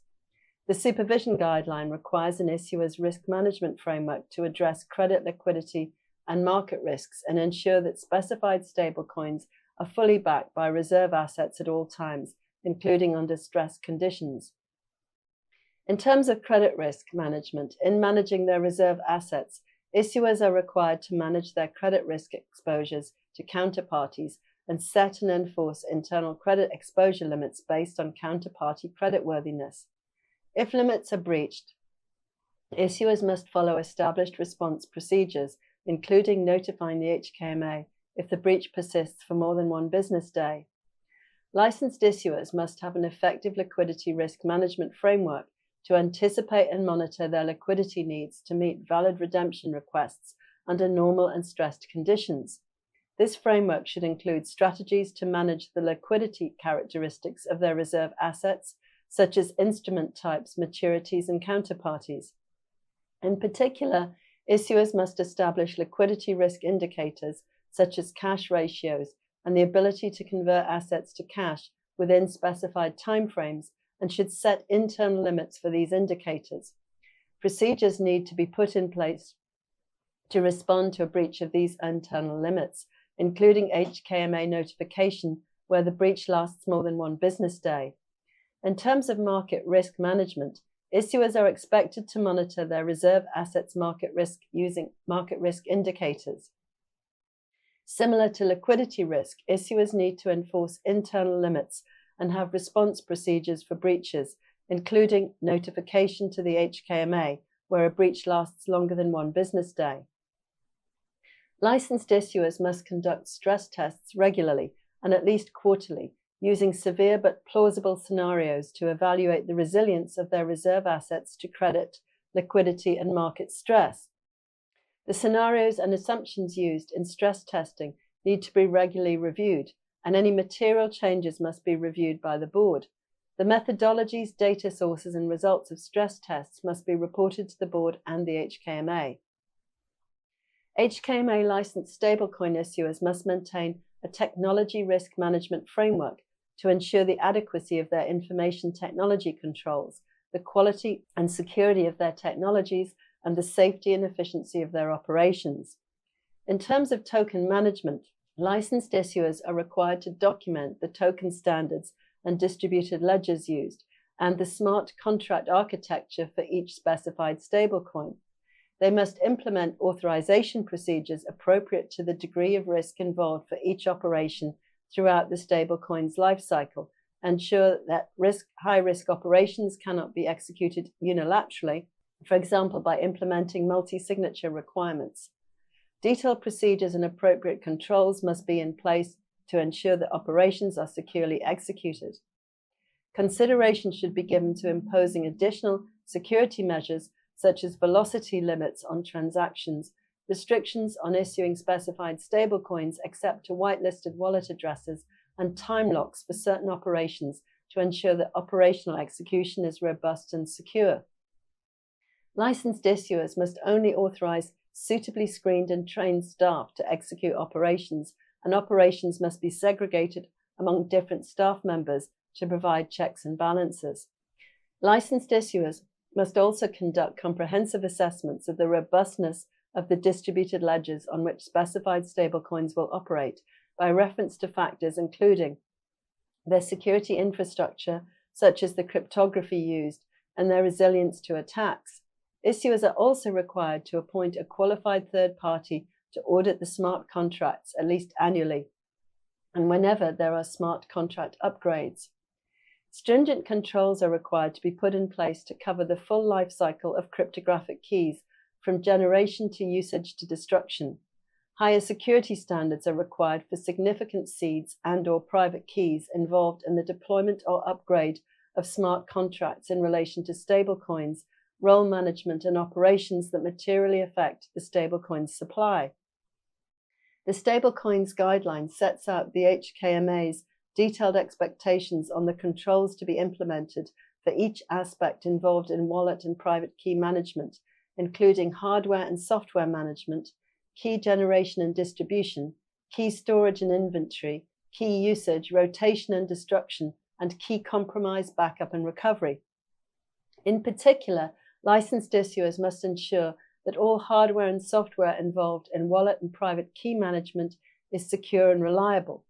A: The supervision guideline requires an issuer's risk management framework to address credit liquidity and market risks and ensure that specified stablecoins are fully backed by reserve assets at all times, including under stress conditions. In terms of credit risk management, in managing their reserve assets, issuers are required to manage their credit risk exposures to counterparties and set and enforce internal credit exposure limits based on counterparty creditworthiness. If limits are breached, issuers must follow established response procedures, including notifying the HKMA if the breach persists for more than one business day. Licensed issuers must have an effective liquidity risk management framework to anticipate and monitor their liquidity needs to meet valid redemption requests under normal and stressed conditions. This framework should include strategies to manage the liquidity characteristics of their reserve assets, such as instrument types, maturities, and counterparties. In particular, issuers must establish liquidity risk indicators, such as cash ratios, and the ability to convert assets to cash within specified timeframes, and should set internal limits for these indicators. Procedures need to be put in place to respond to a breach of these internal limits, including HKMA notification where the breach lasts more than one business day. In terms of market risk management, issuers are expected to monitor their reserve assets market risk using market risk indicators. Similar to liquidity risk, issuers need to enforce internal limits and have response procedures for breaches, including notification to the HKMA where a breach lasts longer than one business day. Licensed issuers must conduct stress tests regularly and at least quarterly, using severe but plausible scenarios to evaluate the resilience of their reserve assets to credit, liquidity, and market stress. The scenarios and assumptions used in stress testing need to be regularly reviewed, and any material changes must be reviewed by the board. The methodologies, data sources, and results of stress tests must be reported to the board and the HKMA. HKMA licensed stablecoin issuers must maintain a technology risk management framework to ensure the adequacy of their information technology controls, the quality and security of their technologies, and the safety and efficiency of their operations. In terms of token management, licensed issuers are required to document the token standards and distributed ledgers used, and the smart contract architecture for each specified stablecoin. They must implement authorization procedures appropriate to the degree of risk involved for each operation throughout the stablecoin's lifecycle, ensure that high-risk operations cannot be executed unilaterally, for example, by implementing multi-signature requirements. Detailed procedures and appropriate controls must be in place to ensure that operations are securely executed. Consideration should be given to imposing additional security measures such as velocity limits on transactions, restrictions on issuing specified stablecoins except to whitelisted wallet addresses, and time locks for certain operations to ensure that operational execution is robust and secure. Licensed issuers must only authorize suitably screened and trained staff to execute operations, and operations must be segregated among different staff members to provide checks and balances. Licensed issuers must also conduct comprehensive assessments of the robustness of the distributed ledgers on which specified stablecoins will operate by reference to factors including their security infrastructure, such as the cryptography used, and their resilience to attacks. Issuers are also required to appoint a qualified third party to audit the smart contracts at least annually, and whenever there are smart contract upgrades. Stringent controls are required to be put in place to cover the full life cycle of cryptographic keys, from generation to usage to destruction. Higher security standards are required for significant seeds and/or private keys involved in the deployment or upgrade of smart contracts in relation to stablecoins, role management, and operations that materially affect the stablecoin's supply. The Stablecoins Guideline sets out the HKMA's detailed expectations on the controls to be implemented for each aspect involved in wallet and private key management, including hardware and software management, key generation and distribution, key storage and inventory, key usage, rotation and destruction, and key compromise, backup, and recovery. In particular, licensed issuers must ensure that all hardware and software involved in wallet and private key management is secure and reliable.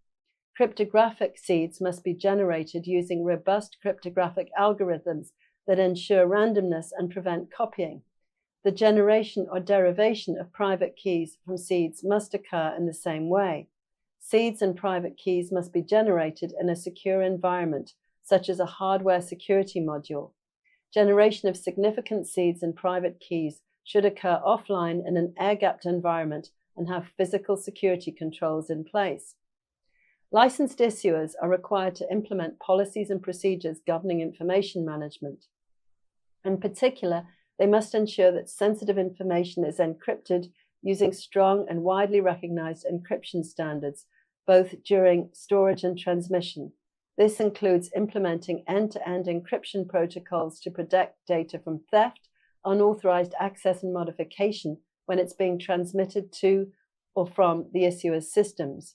A: Cryptographic seeds must be generated using robust cryptographic algorithms that ensure randomness and prevent copying. The generation or derivation of private keys from seeds must occur in the same way. Seeds and private keys must be generated in a secure environment, such as a hardware security module. Generation of significant seeds and private keys should occur offline in an air-gapped environment and have physical security controls in place. Licensed issuers are required to implement policies and procedures governing information management. In particular, they must ensure that sensitive information is encrypted using strong and widely recognized encryption standards, both during storage and transmission. This includes implementing end-to-end encryption protocols to protect data from theft, unauthorized access, and modification when it's being transmitted to or from the issuer's systems.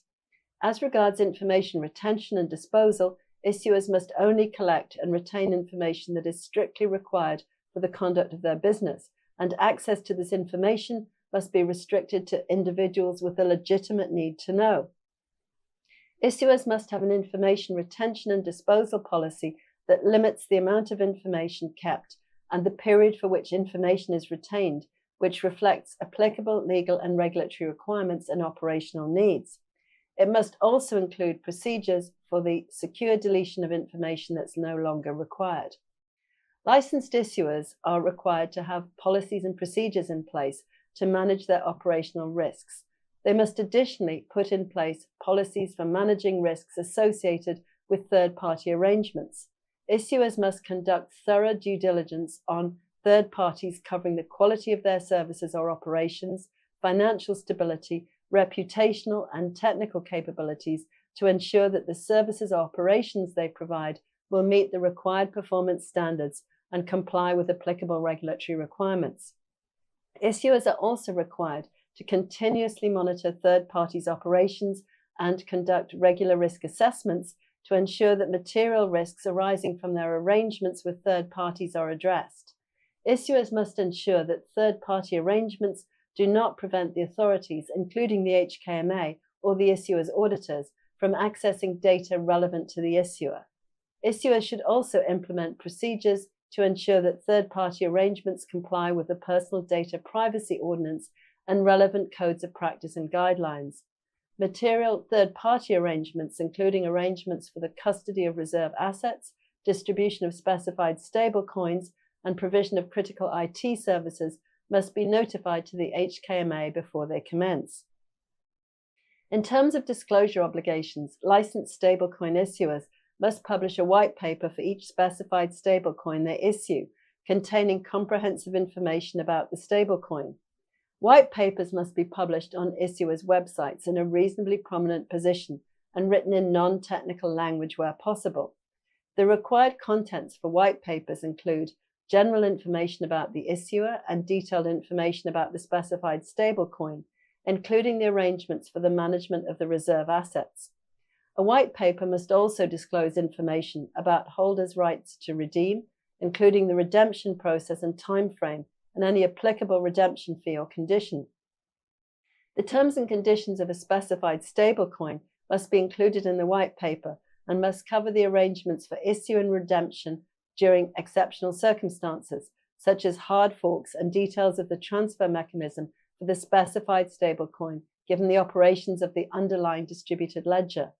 A: As regards information retention and disposal, issuers must only collect and retain information that is strictly required for the conduct of their business, and access to this information must be restricted to individuals with a legitimate need to know. Issuers must have an information retention and disposal policy that limits the amount of information kept and the period for which information is retained, which reflects applicable legal and regulatory requirements and operational needs. It must also include procedures for the secure deletion of information that's no longer required. Licensed issuers are required to have policies and procedures in place to manage their operational risks. They must additionally put in place policies for managing risks associated with third-party arrangements. Issuers must conduct thorough due diligence on third parties covering the quality of their services or operations, financial stability, reputational and technical capabilities to ensure that the services or operations they provide will meet the required performance standards and comply with applicable regulatory requirements. Issuers are also required to continuously monitor third parties' operations and conduct regular risk assessments to ensure that material risks arising from their arrangements with third parties are addressed. Issuers must ensure that third-party arrangements do not prevent the authorities, including the HKMA or the issuer's auditors, from accessing data relevant to the issuer. Issuers should also implement procedures to ensure that third-party arrangements comply with the Personal Data Privacy Ordinance and relevant codes of practice and guidelines. Material third-party arrangements, including arrangements for the custody of reserve assets, distribution of specified stablecoins, and provision of critical IT services, must be notified to the HKMA before they commence. In terms of disclosure obligations, licensed stablecoin issuers must publish a white paper for each specified stablecoin they issue, containing comprehensive information about the stablecoin. White papers must be published on issuers' websites in a reasonably prominent position and written in non-technical language where possible. The required contents for white papers include general information about the issuer and detailed information about the specified stablecoin, including the arrangements for the management of the reserve assets. A white paper must also disclose information about holders' rights to redeem, including the redemption process and time frame, and any applicable redemption fee or condition. The terms and conditions of a specified stablecoin must be included in the white paper and must cover the arrangements for issue and redemption during exceptional circumstances, such as hard forks, and details of the transfer mechanism for the specified stablecoin, given the operations of the underlying distributed ledger.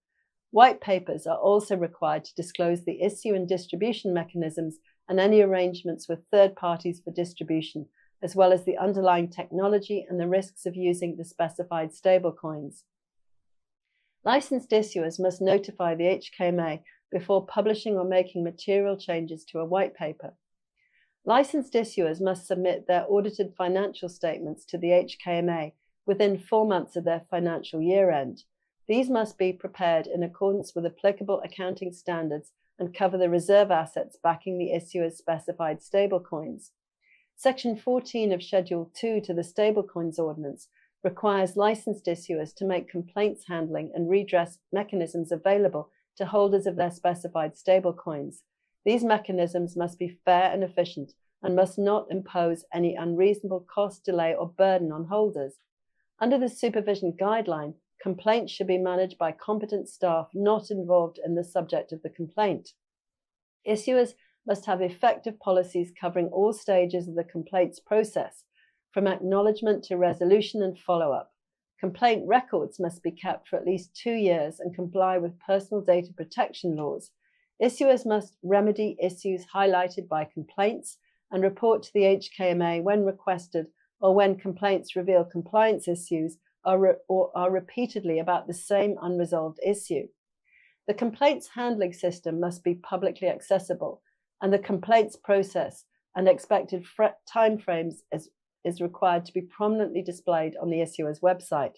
A: White papers are also required to disclose the issue and distribution mechanisms and any arrangements with third parties for distribution, as well as the underlying technology and the risks of using the specified stablecoins. Licensed issuers must notify the HKMA before publishing or making material changes to a white paper. Licensed issuers must submit their audited financial statements to the HKMA within 4 months of their financial year end. These must be prepared in accordance with applicable accounting standards and cover the reserve assets backing the issuer's specified stablecoins. Section 14 of Schedule 2 to the Stablecoins Ordinance requires licensed issuers to make complaints handling and redress mechanisms available to holders of their specified stablecoins. These mechanisms must be fair and efficient and must not impose any unreasonable cost, delay, or burden on holders. Under the supervision guideline, complaints should be managed by competent staff not involved in the subject of the complaint. Issuers must have effective policies covering all stages of the complaints process, from acknowledgement to resolution and follow-up. Complaint records must be kept for at least 2 years and comply with personal data protection laws. Issuers must remedy issues highlighted by complaints and report to the HKMA when requested or when complaints reveal compliance issues or are repeatedly about the same unresolved issue. The complaints handling system must be publicly accessible, and the complaints process and expected timeframes is required to be prominently displayed on the issuer's website.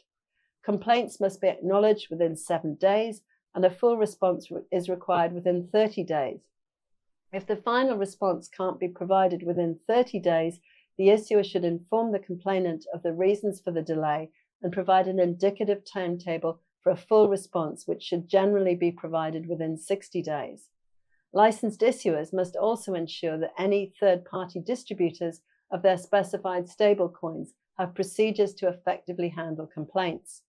A: Complaints must be acknowledged within 7 days, and a full response is required within 30 days. If the final response can't be provided within 30 days, the issuer should inform the complainant of the reasons for the delay and provide an indicative timetable for a full response, which should generally be provided within 60 days. Licensed issuers must also ensure that any third-party distributors of their specified stablecoins have procedures to effectively handle complaints.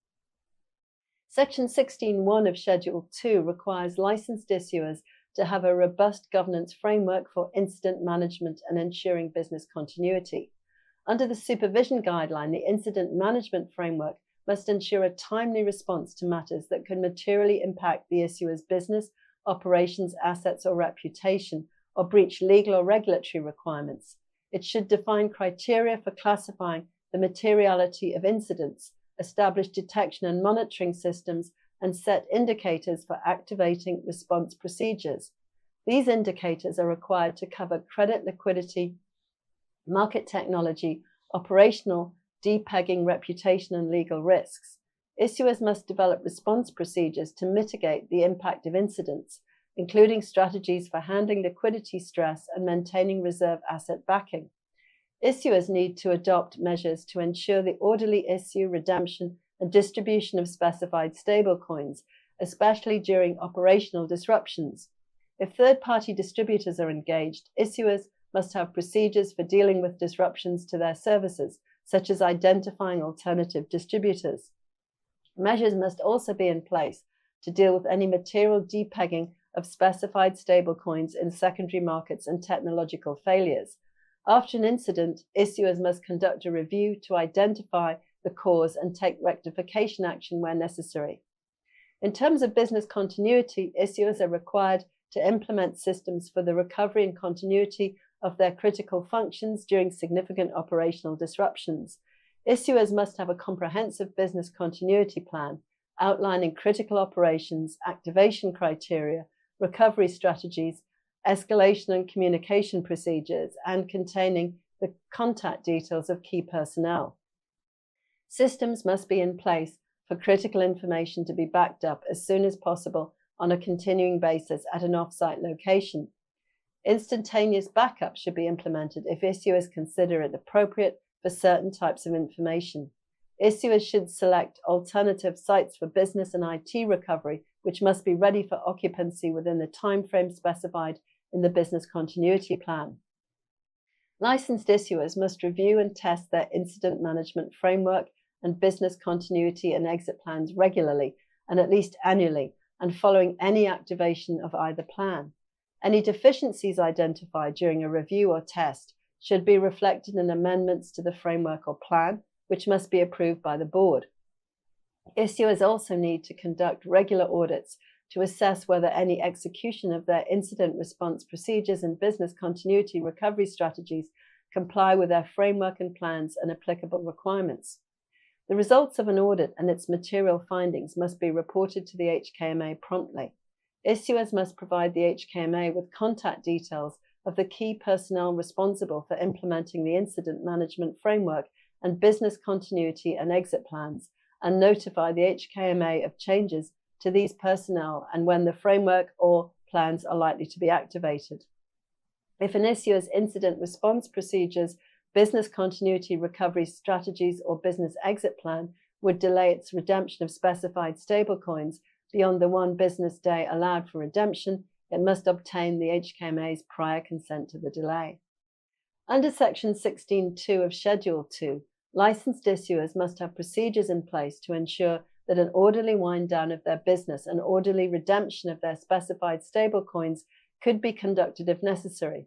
A: Section 16.1 of Schedule 2 requires licensed issuers to have a robust governance framework for incident management and ensuring business continuity. Under the supervision guideline, the incident management framework must ensure a timely response to matters that could materially impact the issuer's business, operations, assets, or reputation, or breach legal or regulatory requirements. It should define criteria for classifying the materiality of incidents, establish detection and monitoring systems, and set indicators for activating response procedures. These indicators are required to cover credit liquidity, market technology, operational, depegging, reputation, and legal risks. Issuers must develop response procedures to mitigate the impact of incidents, including strategies for handling liquidity stress and maintaining reserve asset backing. Issuers need to adopt measures to ensure the orderly issue, redemption, and distribution of specified stablecoins, especially during operational disruptions. If third-party distributors are engaged, issuers must have procedures for dealing with disruptions to their services, such as identifying alternative distributors. Measures must also be in place to deal with any material depegging of specified stablecoins in secondary markets and technological failures. After an incident, issuers must conduct a review to identify the cause and take rectification action where necessary. In terms of business continuity, issuers are required to implement systems for the recovery and continuity of their critical functions during significant operational disruptions. Issuers must have a comprehensive business continuity plan outlining critical operations, activation criteria, recovery strategies, escalation and communication procedures, and containing the contact details of key personnel. Systems must be in place for critical information to be backed up as soon as possible on a continuing basis at an off-site location. Instantaneous backup should be implemented if issuers consider it appropriate for certain types of information. Issuers should select alternative sites for business and IT recovery, which must be ready for occupancy within the timeframe specified in the business continuity plan. Licensed issuers must review and test their incident management framework and business continuity and exit plans regularly and at least annually, and following any activation of either plan. Any deficiencies identified during a review or test should be reflected in amendments to the framework or plan, which must be approved by the board. Issuers also need to conduct regular audits to assess whether any execution of their incident response procedures and business continuity recovery strategies comply with their framework and plans and applicable requirements. The results of an audit and its material findings must be reported to the HKMA promptly. Issuers must provide the HKMA with contact details of the key personnel responsible for implementing the incident management framework and business continuity and exit plans, and notify the HKMA of changes to these personnel and when the framework or plans are likely to be activated. If an issuer's incident response procedures, business continuity recovery strategies, or business exit plan would delay its redemption of specified stablecoins beyond the 1 business day allowed for redemption, it must obtain the HKMA's prior consent to the delay. Under Section 16.2 of Schedule 2, licensed issuers must have procedures in place to ensure that an orderly wind down of their business and orderly redemption of their specified stablecoins could be conducted if necessary.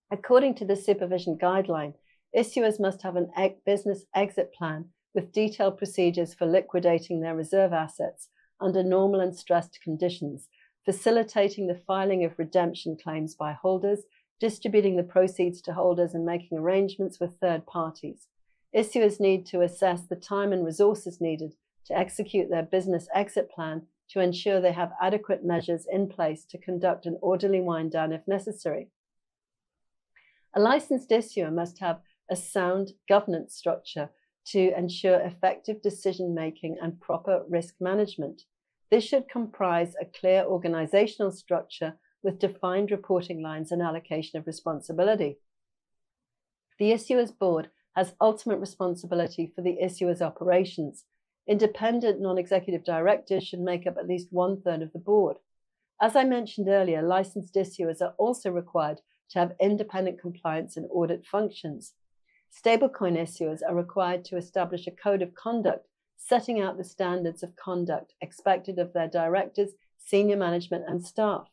A: According to the supervision guideline, issuers must have a business exit plan with detailed procedures for liquidating their reserve assets under normal and stressed conditions, facilitating the filing of redemption claims by holders, distributing the proceeds to holders, and making arrangements with third parties. Issuers need to assess the time and resources needed to execute their business exit plan to ensure they have adequate measures in place to conduct an orderly wind down if necessary. A licensed issuer must have a sound governance structure to ensure effective decision-making and proper risk management. This should comprise a clear organizational structure with defined reporting lines and allocation of responsibility. The issuer's board has ultimate responsibility for the issuer's operations. Independent non-executive directors should make up at least 1/3 of the board. As I mentioned earlier, licensed issuers are also required to have independent compliance and audit functions. Stablecoin issuers are required to establish a code of conduct setting out the standards of conduct expected of their directors, senior management, and staff.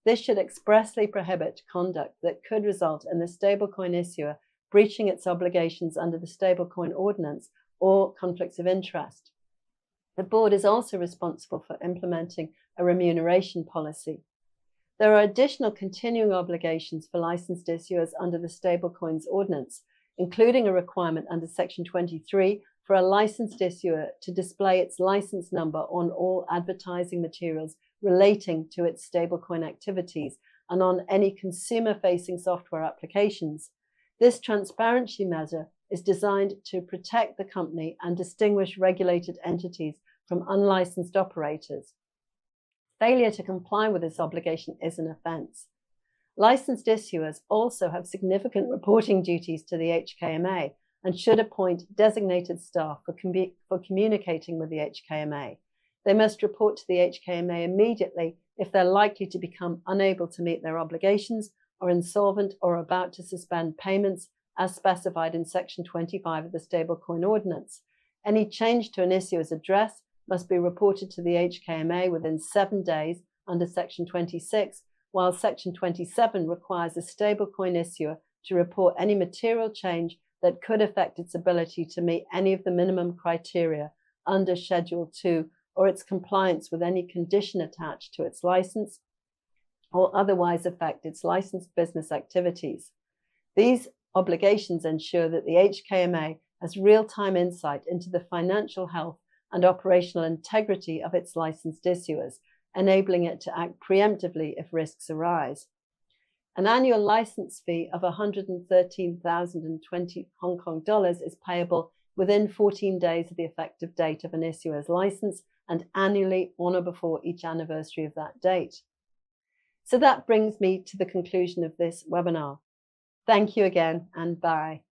A: This should expressly prohibit conduct that could result in the stablecoin issuer breaching its obligations under the Stablecoin Ordinance or conflicts of interest. The board is also responsible for implementing a remuneration policy. There are additional continuing obligations for licensed issuers under the Stablecoins Ordinance, including a requirement under Section 23 for a licensed issuer to display its license number on all advertising materials relating to its stablecoin activities and on any consumer-facing software applications. This transparency measure is designed to protect the company and distinguish regulated entities from unlicensed operators. Failure to comply with this obligation is an offence. Licensed issuers also have significant reporting duties to the HKMA and should appoint designated staff for communicating with the HKMA. They must report to the HKMA immediately if they're likely to become unable to meet their obligations, or insolvent, or about to suspend payments as specified in Section 25 of the Stablecoin Ordinance. Any change to an issuer's address must be reported to the HKMA within 7 days under Section 26, while Section 27 requires a stablecoin issuer to report any material change that could affect its ability to meet any of the minimum criteria under Schedule 2 or its compliance with any condition attached to its license or otherwise affect its licensed business activities. These obligations ensure that the HKMA has real-time insight into the financial health and operational integrity of its licensed issuers, enabling it to act preemptively if risks arise. An annual license fee of 113,020 Hong Kong dollars is payable within 14 days of the effective date of an issuer's license and annually on or before each anniversary of that date. So that brings me to the conclusion of this webinar. Thank you again, and bye.